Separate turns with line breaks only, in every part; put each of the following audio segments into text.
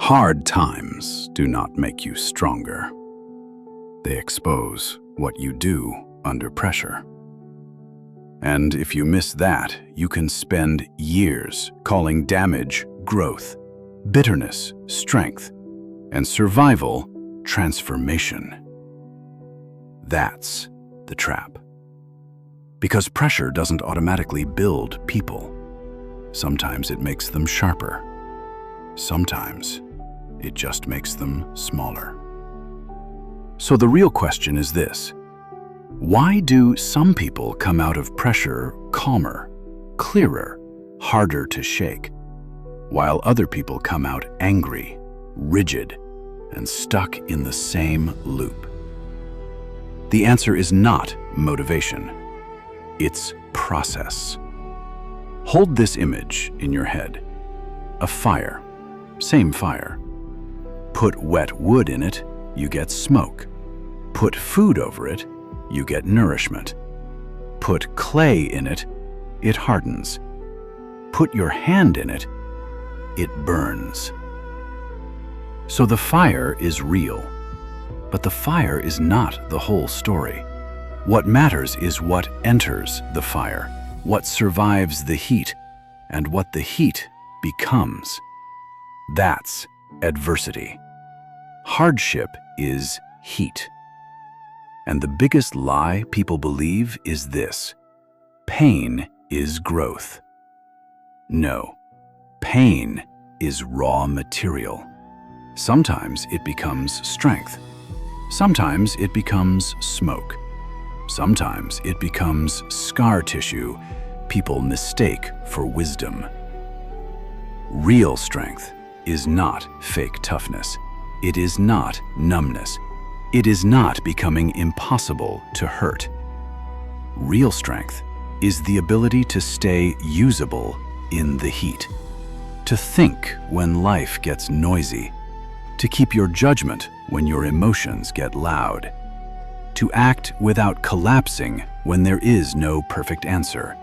Hard times do not make you stronger. They expose what you do under pressure. And if you miss that, you can spend years calling damage growth, bitterness strength, and survival transformation. That's the trap. Because pressure doesn't automatically build people. Sometimes it makes them sharper. Sometimes it just makes them smaller. So the real question is this: why do some people come out of pressure calmer, clearer, harder to shake, while other people come out angry, rigid, and stuck in the same loop? The answer is not motivation. It's process. Hold this image in your head. A fire, same fire. Put wet wood in it, you get smoke. Put food over it, you get nourishment. Put clay in it, it hardens. Put your hand in it, it burns. So the fire is real, but the fire is not the whole story. What matters is what enters the fire, what survives the heat, and what the heat becomes. That's adversity. Hardship is heat. And the biggest lie people believe is this: pain is growth. No, pain is raw material. Sometimes it becomes strength. Sometimes it becomes smoke. Sometimes it becomes scar tissue people mistake for wisdom. Real strength is not fake toughness. It is not numbness. It is not becoming impossible to hurt. Real strength is the ability to stay usable in the heat, to think when life gets noisy, to keep your judgment when your emotions get loud, to act without collapsing when there is no perfect answer,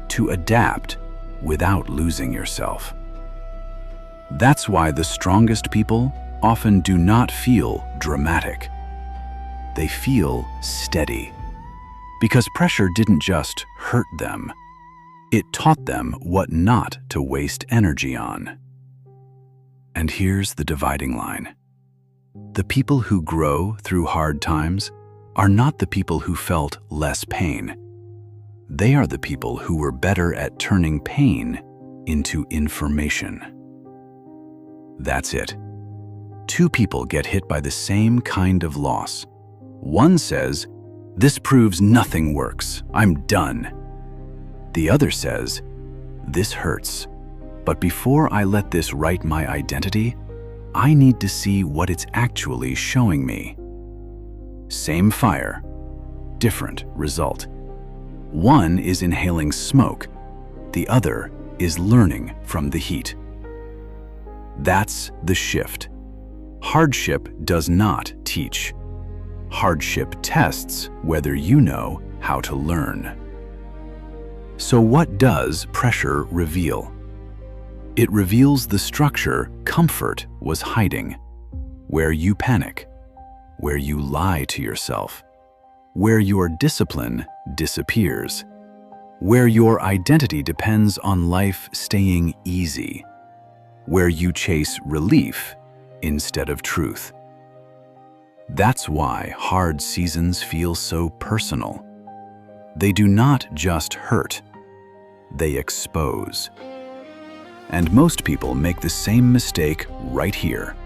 to adapt without losing yourself. That's why the strongest people often do not feel dramatic. They feel steady. Because pressure didn't just hurt them, it taught them what not to waste energy on. And here's the dividing line. The people who grow through hard times are not the people who felt less pain. They are the people who were better at turning pain into information. That's it. Two people get hit by the same kind of loss. One says, "This proves nothing works. I'm done." The other says, "This hurts, but before I let this write my identity, I need to see what it's actually showing me." Same fire, different result. One is inhaling smoke, the other is learning from the heat. That's the shift. Hardship does not teach. Hardship tests whether you know how to learn. So what does pressure reveal? It reveals the structure comfort was hiding, where you panic, where you lie to yourself, where your discipline disappears, where your identity depends on life staying easy, where you chase relief instead of truth. That's why hard seasons feel so personal. They do not just hurt, they expose. And most people make the same mistake right here.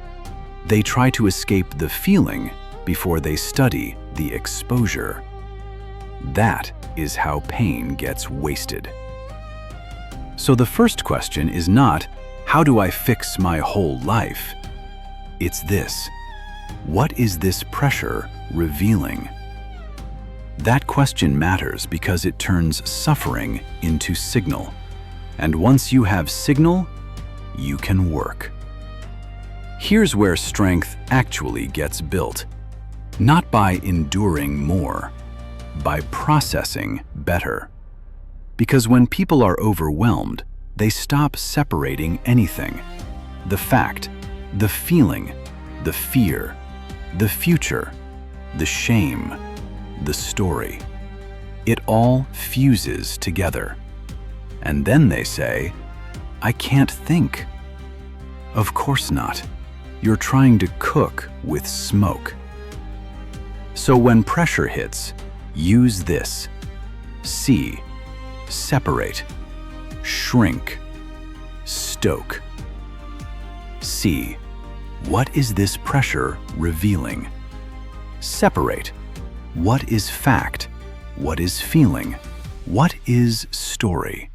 They try to escape the feeling before they study the exposure. That is how pain gets wasted. So the first question is not, how do I fix my whole life? It's this: what is this pressure revealing? That question matters because it turns suffering into signal. And once you have signal, you can work. Here's where strength actually gets built. Not by enduring more, by processing better. Because when people are overwhelmed, they stop separating anything: the fact The feeling, the fear, the future, the shame, the story. It all fuses together. And then they say, "I can't think." Of course not. You're trying to cook with smoke. So when pressure hits, use this. See, separate, shrink, stoke. See, what is this pressure revealing? Separate, what is fact? What is feeling? What is story?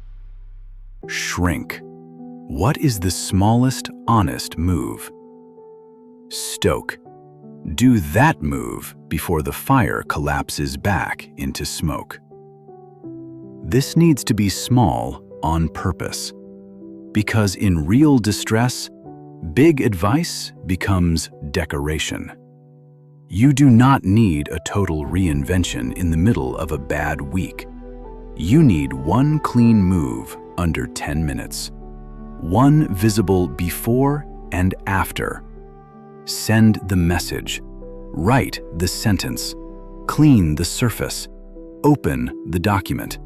Shrink, what is the smallest honest move? Stoke, do that move before the fire collapses back into smoke. This needs to be small on purpose, because in real distress, big advice becomes decoration. You do not need a total reinvention in the middle of a bad week. You need one clean move under 10 minutes. One visible before and after. Send the message. Write the sentence. Clean the surface. Open the document.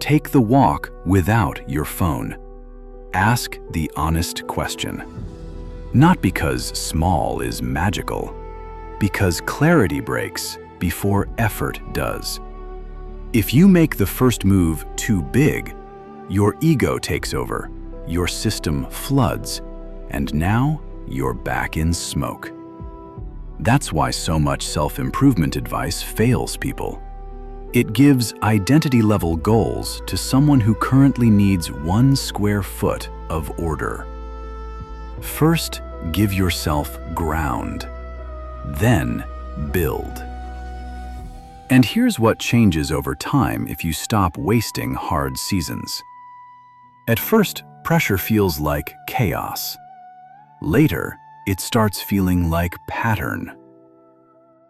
Take the walk without your phone. Ask the honest question. Not because small is magical, because clarity breaks before effort does. If you make the first move too big, your ego takes over, your system floods, and now you're back in smoke. That's why so much self-improvement advice fails people. It gives identity-level goals to someone who currently needs 1 square foot of order. First, give yourself ground. Then, build. And here's what changes over time if you stop wasting hard seasons. At first, pressure feels like chaos. Later, it starts feeling like pattern.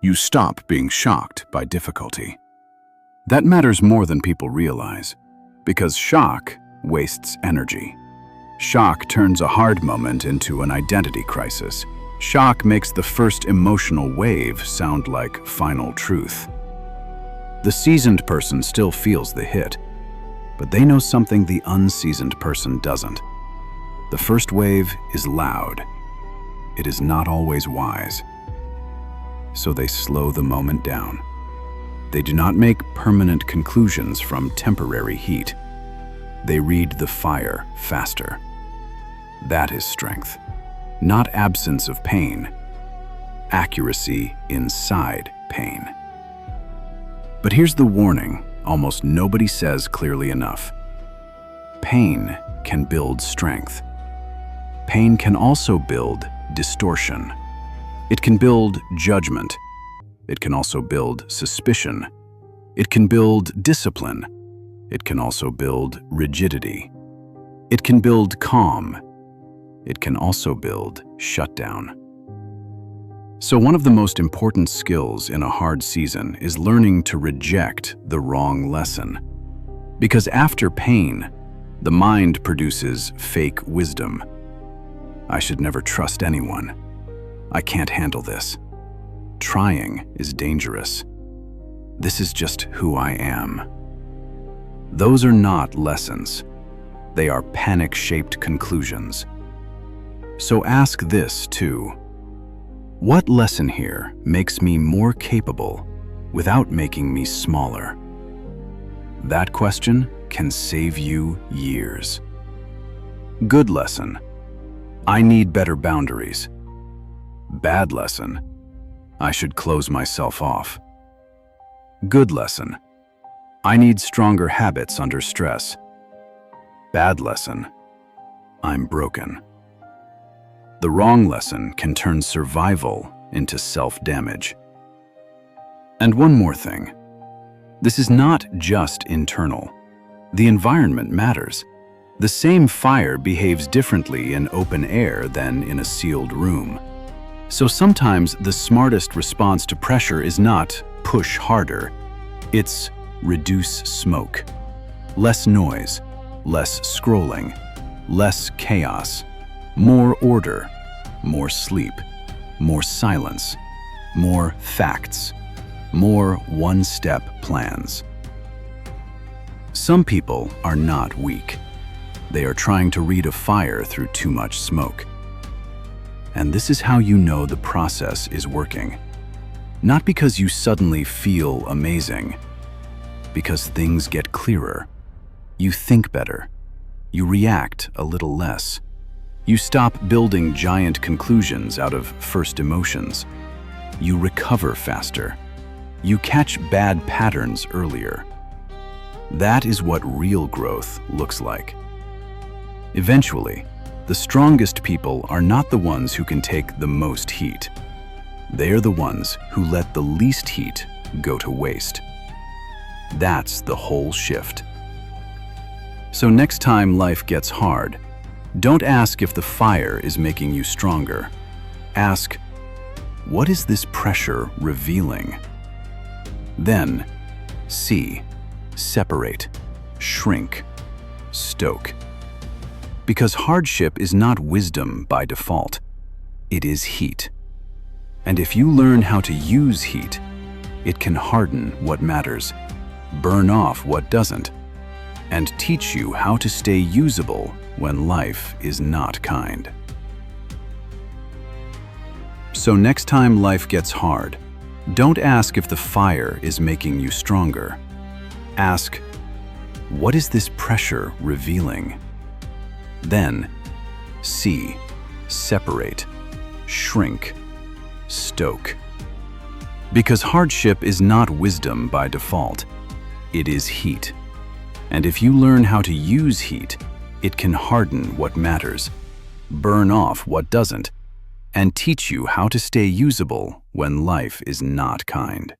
You stop being shocked by difficulty. That matters more than people realize, because shock wastes energy. Shock turns a hard moment into an identity crisis. Shock makes the first emotional wave sound like final truth. The seasoned person still feels the hit, but they know something the unseasoned person doesn't. The first wave is loud. It is not always wise. So they slow the moment down. They do not make permanent conclusions from temporary heat. They read the fire faster. That is strength, not absence of pain, accuracy inside pain. But here's the warning almost nobody says clearly enough. Pain can build strength. Pain can also build distortion. It can build judgment. It can also build suspicion. It can build discipline. It can also build rigidity. It can build calm. It can also build shutdown. So one of the most important skills in a hard season is learning to reject the wrong lesson. Because after pain, the mind produces fake wisdom. I should never trust anyone. I can't handle this. Trying is dangerous. This is just who I am. Those are not lessons. They are panic-shaped conclusions. So ask this too. What lesson here makes me more capable without making me smaller? That question can save you years. Good lesson. I need better boundaries. Bad lesson. I should close myself off. Good lesson. I need stronger habits under stress. Bad lesson. I'm broken. The wrong lesson can turn survival into self-damage. And one more thing. This is not just internal. The environment matters. The same fire behaves differently in open air than in a sealed room. So sometimes the smartest response to pressure is not push harder. It's reduce smoke. Less noise, less scrolling, less chaos, more order. more sleep, more silence, more facts, more one-step plans. Some people are not weak. They are trying to read a fire through too much smoke. And this is how you know the process is working. Not because you suddenly feel amazing, because things get clearer. You think better. You react a little less. You stop building giant conclusions out of first emotions. You recover faster. You catch bad patterns earlier. That is what real growth looks like. Eventually, the strongest people are not the ones who can take the most heat. They are the ones who let the least heat go to waste. That's the whole shift. So next time life gets hard, don't ask if the fire is making you stronger. Ask, what is this pressure revealing? Then, see, separate, shrink, stoke. Because hardship is not wisdom by default. It is heat. And if you learn how to use heat, it can harden what matters, burn off what doesn't, and teach you how to stay usable when life is not kind. So next time life gets hard, don't ask if the fire is making you stronger. Ask, what is this pressure revealing? Then, see, separate, shrink, stoke. Because hardship is not wisdom by default. It is heat. And if you learn how to use heat, it can harden what matters, burn off what doesn't, and teach you how to stay usable when life is not kind.